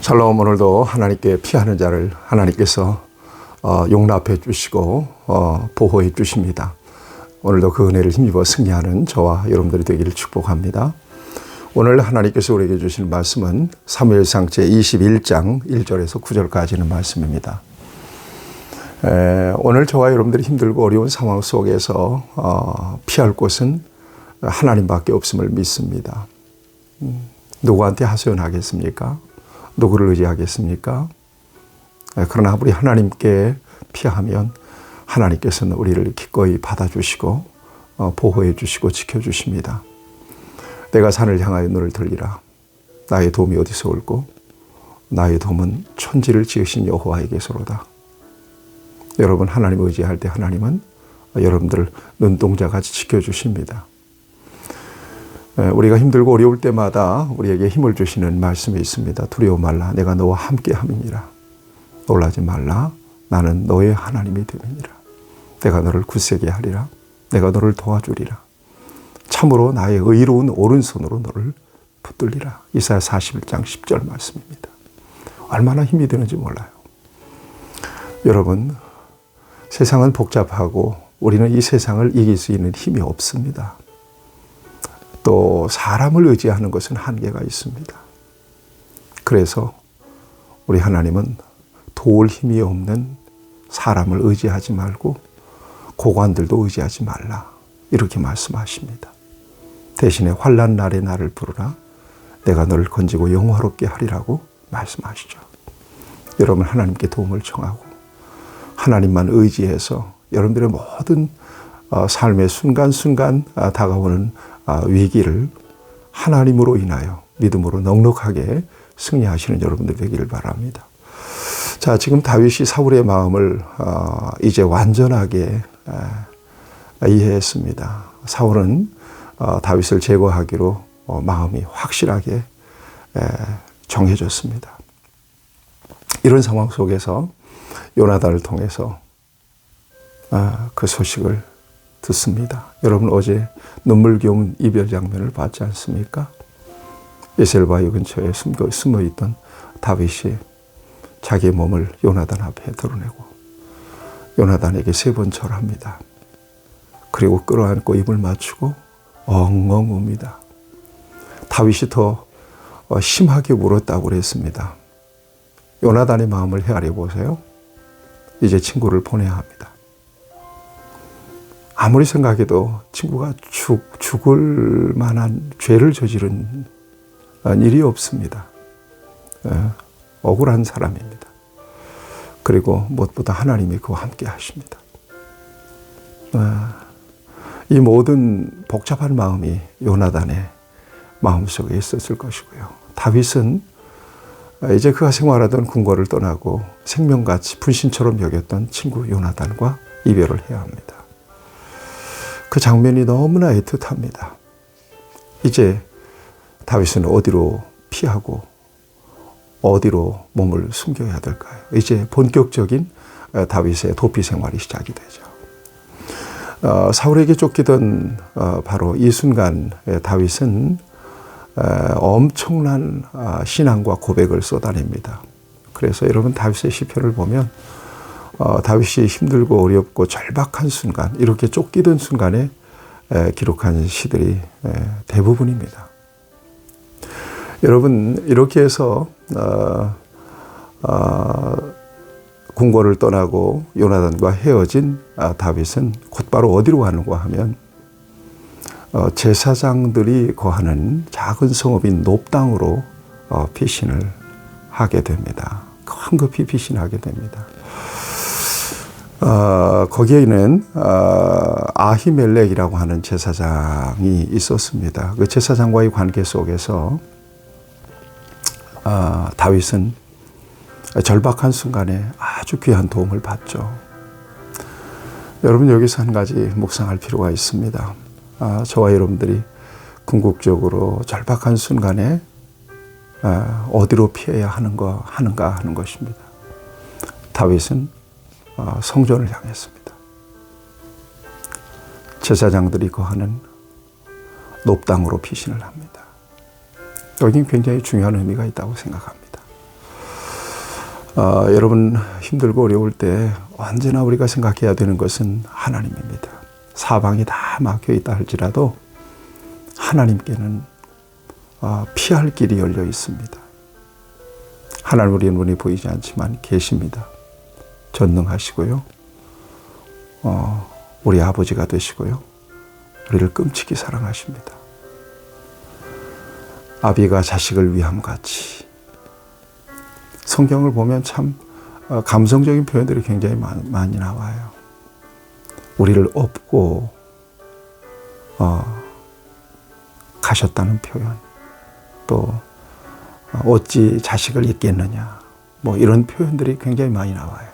샬롬. 오늘도 하나님께 피하는 자를 하나님께서 용납해 주시고 보호해 주십니다. 오늘도 그 은혜를 힘입어 승리하는 저와 여러분들이 되기를 축복합니다. 오늘 하나님께서 우리에게 주시는 말씀은 사무엘상 제21장 1절에서 9절까지는 말씀입니다. 오늘 저와 여러분들이 힘들고 어려운 상황 속에서 피할 곳은 하나님밖에 없음을 믿습니다. 누구한테 하소연하겠습니까? 누구를 의지하겠습니까? 그러나 우리 하나님께 피하면 하나님께서는 우리를 기꺼이 받아주시고 보호해 주시고 지켜주십니다. 내가 산을 향하여 눈을 들리라. 나의 도움이 어디서 올고 나의 도움은 천지를 지으신 여호와에게서로다. 여러분, 하나님 의지할 때 하나님은 여러분들을 눈동자같이 지켜주십니다. 우리가 힘들고 어려울 때마다 우리에게 힘을 주시는 말씀이 있습니다. 두려워 말라. 내가 너와 함께 함이니라. 놀라지 말라. 나는 너의 하나님이 됨이니라. 내가 너를 굳세게 하리라. 내가 너를 도와주리라. 참으로 나의 의로운 오른손으로 너를 붙들리라. 이사야 41장 10절 말씀입니다. 얼마나 힘이 드는지 몰라요. 여러분, 세상은 복잡하고 우리는 이 세상을 이길 수 있는 힘이 없습니다. 또 사람을 의지하는 것은 한계가 있습니다. 그래서 우리 하나님은 도울 힘이 없는 사람을 의지하지 말고 고관들도 의지하지 말라, 이렇게 말씀하십니다. 대신에 환난 날에 나를 부르라. 내가 너를 건지고 영화롭게 하리라고 말씀하시죠. 여러분, 하나님께 도움을 청하고 하나님만 의지해서 여러분들의 모든 삶의 순간순간 다가오는 위기를 하나님으로 인하여 믿음으로 넉넉하게 승리하시는 여러분들 되기를 바랍니다. 자, 지금 다윗이 사울의 마음을 이제 완전하게 이해했습니다. 사울은 다윗을 제거하기로 마음이 확실하게 정해졌습니다. 이런 상황 속에서 요나단을 통해서 그 소식을 듣습니다. 여러분, 어제 눈물겨운 이별 장면을 봤지 않습니까? 에셀바위 근처에 숨어있던 다윗이 자기의 몸을 요나단 앞에 드러내고 요나단에게 3번 절합니다. 그리고 끌어안고 입을 맞추고 엉엉 웁니다. 다윗이 더 심하게 울었다고 그랬습니다. 요나단의 마음을 헤아려 보세요. 이제 친구를 보내야 합니다. 아무리 생각해도 친구가 죽을 만한 죄를 저지른 일이 없습니다. 억울한 사람입니다. 그리고 무엇보다 하나님이 그와 함께 하십니다. 이 모든 복잡한 마음이 요나단의 마음속에 있었을 것이고요. 다윗은 이제 그가 생활하던 궁궐을 떠나고 생명같이 분신처럼 여겼던 친구 요나단과 이별을 해야 합니다. 그 장면이 너무나 애틋합니다. 이제 다윗은 어디로 피하고 어디로 몸을 숨겨야 될까요? 이제 본격적인 다윗의 도피 생활이 시작이 되죠. 사울에게 쫓기던 바로 이 순간 다윗은 엄청난 신앙과 고백을 쏟아냅니다. 그래서 여러분, 다윗의 시편을 보면 다윗이 힘들고 어렵고 절박한 순간, 이렇게 쫓기던 순간에 기록한 시들이 대부분입니다. 여러분, 이렇게 해서 궁궐을 떠나고 요나단과 헤어진 다윗은 곧바로 어디로 가는가 하면 제사장들이 거하는 작은 성읍인 놉당으로 피신을 하게 됩니다. 황급히 피신하게 됩니다. 거기에는 아히멜렉이라고 하는 제사장이 있었습니다. 그 제사장과의 관계 속에서 다윗은 절박한 순간에 아주 귀한 도움을 받죠. 여러분, 여기서 한 가지 묵상할 필요가 있습니다. 저와 여러분들이 궁극적으로 절박한 순간에 어디로 피해야 하는가 하는 것입니다. 다윗은 성전을 향했습니다. 제사장들이 거하는 놉당으로 피신을 합니다. 여기는 굉장히 중요한 의미가 있다고 생각합니다. 여러분 힘들고 어려울 때 언제나 우리가 생각해야 되는 것은 하나님입니다. 사방이 다 막혀 있다 할지라도 하나님께는 피할 길이 열려 있습니다. 하나님 우리의 눈에 보이지 않지만 계십니다. 전능하시고요. 우리 아버지가 되시고요. 우리를 끔찍이 사랑하십니다. 아비가 자식을 위함 같이. 성경을 보면 참 감성적인 표현들이 굉장히 많이 나와요. 우리를 업고 가셨다는 표현, 또 어찌 자식을 잊겠느냐, 뭐 이런 표현들이 굉장히 많이 나와요.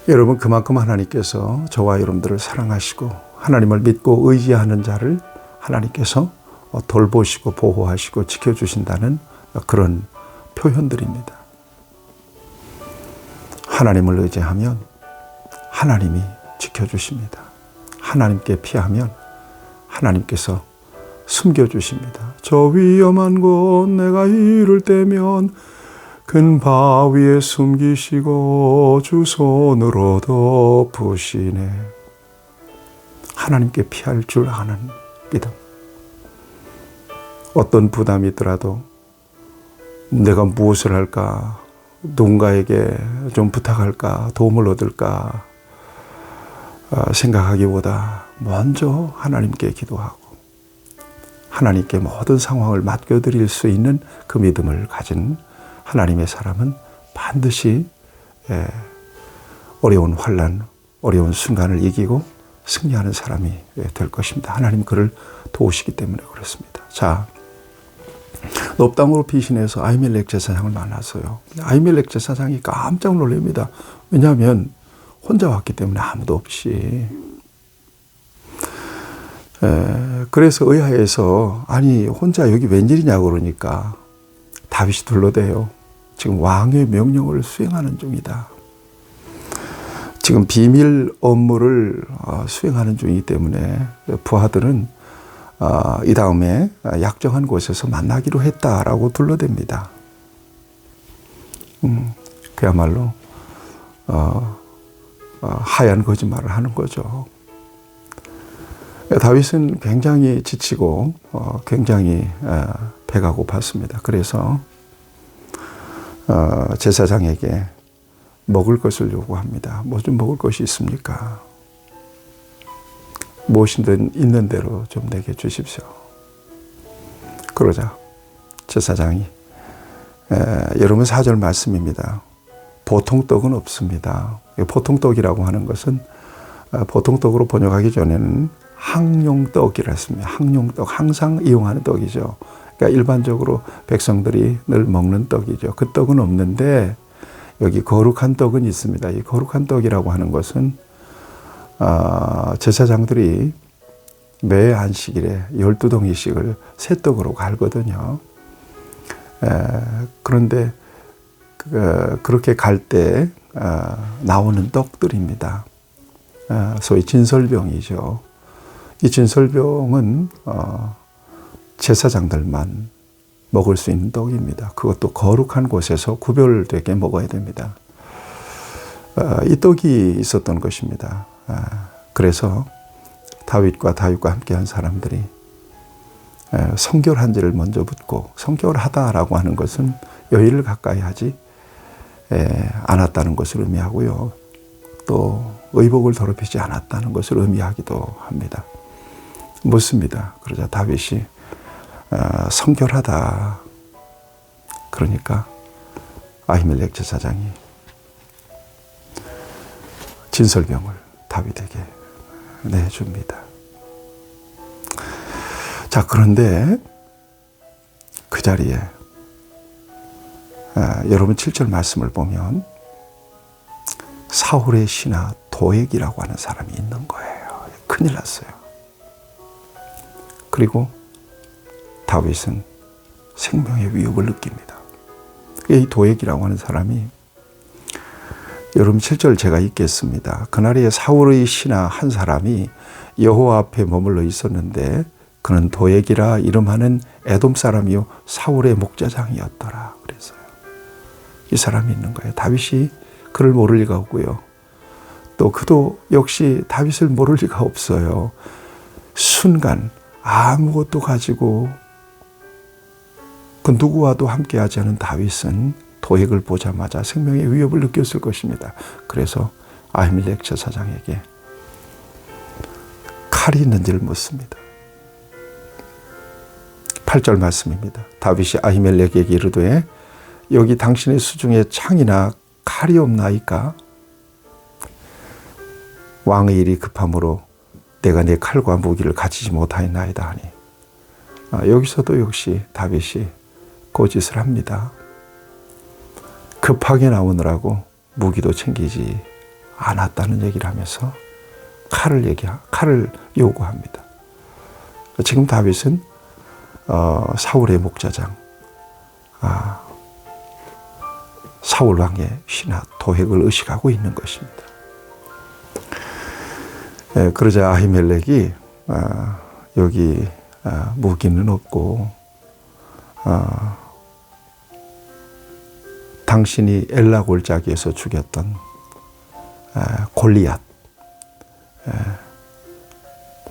여러분 그만큼 하나님께서 저와 여러분들을 사랑하시고 하나님을 믿고 의지하는 자를 하나님께서 돌보시고 보호하시고 지켜주신다는 그런 표현들입니다. 하나님을 의지하면 하나님이 지켜주십니다. 하나님께 피하면 하나님께서 숨겨주십니다. 저 위험한 곳 내가 이를 때면 큰 바위에 숨기시고 주 손으로 덮으시네. 하나님께 피할 줄 아는 믿음. 어떤 부담이 있더라도 내가 무엇을 할까, 누군가에게 좀 부탁할까, 도움을 얻을까 생각하기보다 먼저 하나님께 기도하고 하나님께 모든 상황을 맡겨드릴 수 있는 그 믿음을 가진 하나님의 사람은 반드시 어려운 환난, 어려운 순간을 이기고 승리하는 사람이 될 것입니다. 하나님 그를 도우시기 때문에 그렇습니다. 자, 높 땅으로 피신해서 아히멜렉 제사장을 만났어요. 아히멜렉 제사장이 깜짝 놀랍니다. 왜냐하면 혼자 왔기 때문에 아무도 없이. 그래서 의아해서 아니 혼자 여기 웬일이냐고 그러니까 다윗이 둘러대요. 지금 왕의 명령을 수행하는 중이다. 지금 비밀 업무를 수행하는 중이기 때문에 부하들은 이 다음에 약정한 곳에서 만나기로 했다라고 둘러댑니다. 그야말로 하얀 거짓말을 하는 거죠. 다윗은 굉장히 지치고 굉장히 배가 고팠습니다. 그래서 제사장에게 먹을 것을 요구합니다. 뭐 좀 먹을 것이 있습니까? 무엇이든 있는 대로 좀 내게 주십시오. 그러자 제사장이 여러분 4절 말씀입니다. 보통 떡은 없습니다. 보통 떡이라고 하는 것은 보통 떡으로 번역하기 전에는 항용떡이라 했습니다. 항용떡, 항상 이용하는 떡이죠. 그러니까 일반적으로 백성들이 늘 먹는 떡이죠. 그 떡은 없는데 여기 거룩한 떡은 있습니다. 이 거룩한 떡이라고 하는 것은 제사장들이 매 안식일에 12덩이씩을 새떡으로 갈거든요. 그런데 그렇게 갈 때 나오는 떡들입니다. 소위 진설병이죠. 이 진설병은 제사장들만 먹을 수 있는 떡입니다. 그것도 거룩한 곳에서 구별되게 먹어야 됩니다. 이 떡이 있었던 것입니다. 그래서 다윗과 함께한 사람들이 성결한지를 먼저 묻고, 성결하다라고 하는 것은 여의를 가까이 하지 않았다는 것을 의미하고요. 또 의복을 더럽히지 않았다는 것을 의미하기도 합니다. 묻습니다. 그러자 다윗이 성결하다. 그러니까 아히멜렉 제사장이 진설병을 다윗에게 내줍니다. 자, 그런데 그 자리에 여러분 7절 말씀을 보면 사울의 신하 도액이라고 하는 사람이 있는 거예요. 큰일 났어요. 그리고 다윗은 생명의 위협을 느낍니다. 이 도액이라고 하는 사람이 여러분 7절 제가 읽겠습니다. 그날에 사울의 신하 한 사람이 여호와 앞에 머물러 있었는데 그는 도액이라 이름하는 에돔 사람이요 사울의 목자장이었더라. 그래서요. 이 사람이 있는 거예요. 다윗이 그를 모를 리가 없고요. 또 그도 역시 다윗을 모를 리가 없어요. 순간 아무것도 가지고 그 누구와도 함께하지 않은 다윗은 도액을 보자마자 생명의 위협을 느꼈을 것입니다. 그래서 아히멜렉 제사장에게 칼이 있는지를 묻습니다. 8절 말씀입니다. 다윗이 아히멜렉에게 이르되 여기 당신의 수중에 창이나 칼이 없나이까? 왕의 일이 급함으로 내가 내 칼과 무기를 가지지 못하였나이다 하니 여기서도 역시 다윗이 거짓을 합니다. 급하게 나오느라고 무기도 챙기지 않았다는 얘기를 하면서 칼을 요구합니다. 지금 다윗은 사울의 목자장 사울 왕의 신하 도액을 의식하고 있는 것입니다. 그러자 아히멜렉이 여기 무기는 없고 당신이 엘라 골짜기에서 죽였던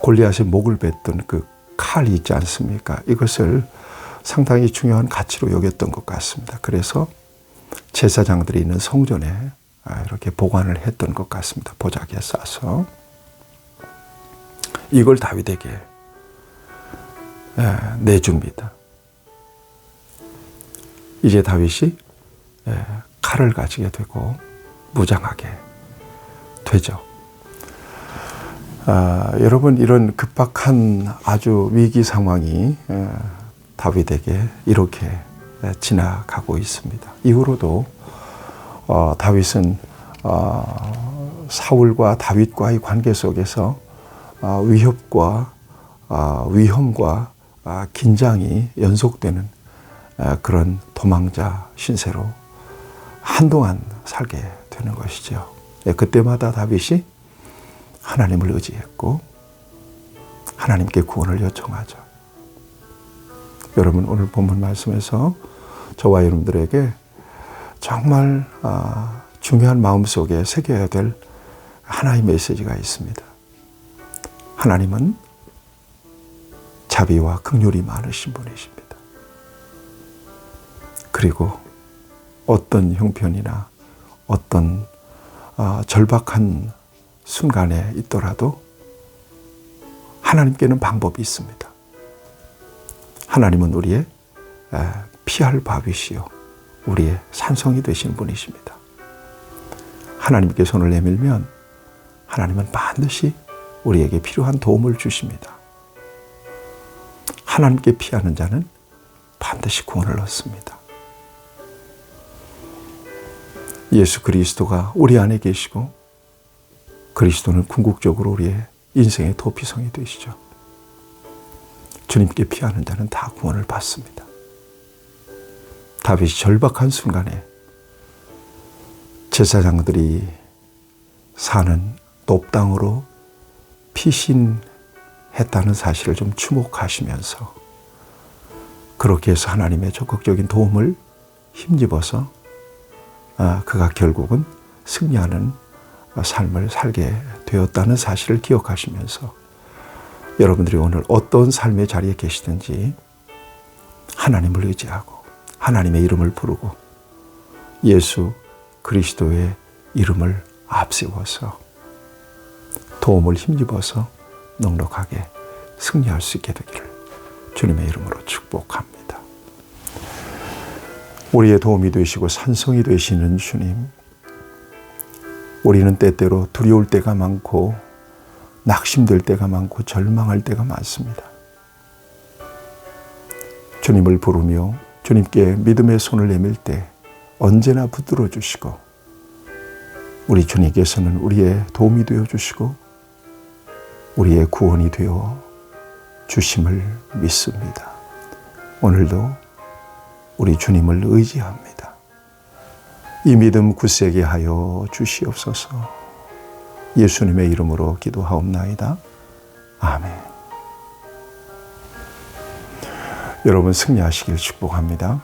골리앗의 목을 뱉던 그 칼이 있지 않습니까? 이것을 상당히 중요한 가치로 여겼던 것 같습니다. 그래서 제사장들이 있는 성전에 이렇게 보관을 했던 것 같습니다. 보자기에 싸서 이걸 다윗에게 내줍니다. 이제 다윗이 칼을 가지게 되고 무장하게 되죠. 여러분, 이런 급박한 아주 위기 상황이 다윗에게 이렇게 지나가고 있습니다. 이후로도 다윗은 사울과 다윗과의 관계 속에서 위협과 위험과 긴장이 연속되는 그런 도망자 신세로 한동안 살게 되는 것이죠. 그때마다 다윗이 하나님을 의지했고 하나님께 구원을 요청하죠. 여러분, 오늘 본문 말씀에서 저와 여러분들에게 정말 중요한 마음속에 새겨야 될 하나의 메시지가 있습니다. 하나님은 자비와 긍휼이 많으신 분이십니다. 그리고 어떤 형편이나 어떤 절박한 순간에 있더라도 하나님께는 방법이 있습니다. 하나님은 우리의 피할 바위시요 우리의 산성이 되신 분이십니다. 하나님께 손을 내밀면 하나님은 반드시 우리에게 필요한 도움을 주십니다. 하나님께 피하는 자는 반드시 구원을 얻습니다. 예수 그리스도가 우리 안에 계시고 그리스도는 궁극적으로 우리의 인생의 도피성이 되시죠. 주님께 피하는 자는 다 구원을 받습니다. 다윗이 절박한 순간에 제사장들이 사는 높당으로 피신했다는 사실을 좀 주목하시면서 그렇게 해서 하나님의 적극적인 도움을 힘입어서 그가 결국은 승리하는 삶을 살게 되었다는 사실을 기억하시면서 여러분들이 오늘 어떤 삶의 자리에 계시든지 하나님을 의지하고 하나님의 이름을 부르고 예수 그리스도의 이름을 앞세워서 도움을 힘입어서 넉넉하게 승리할 수 있게 되기를 주님의 이름으로 축복합니다. 우리의 도움이 되시고 산성이 되시는 주님, 우리는 때때로 두려울 때가 많고 낙심될 때가 많고 절망할 때가 많습니다. 주님을 부르며 주님께 믿음의 손을 내밀 때 언제나 붙들어 주시고 우리 주님께서는 우리의 도움이 되어 주시고 우리의 구원이 되어 주심을 믿습니다. 오늘도 우리 주님을 의지합니다. 이 믿음 굳세게 하여 주시옵소서. 예수님의 이름으로 기도하옵나이다. 아멘. 여러분 승리하시길 축복합니다.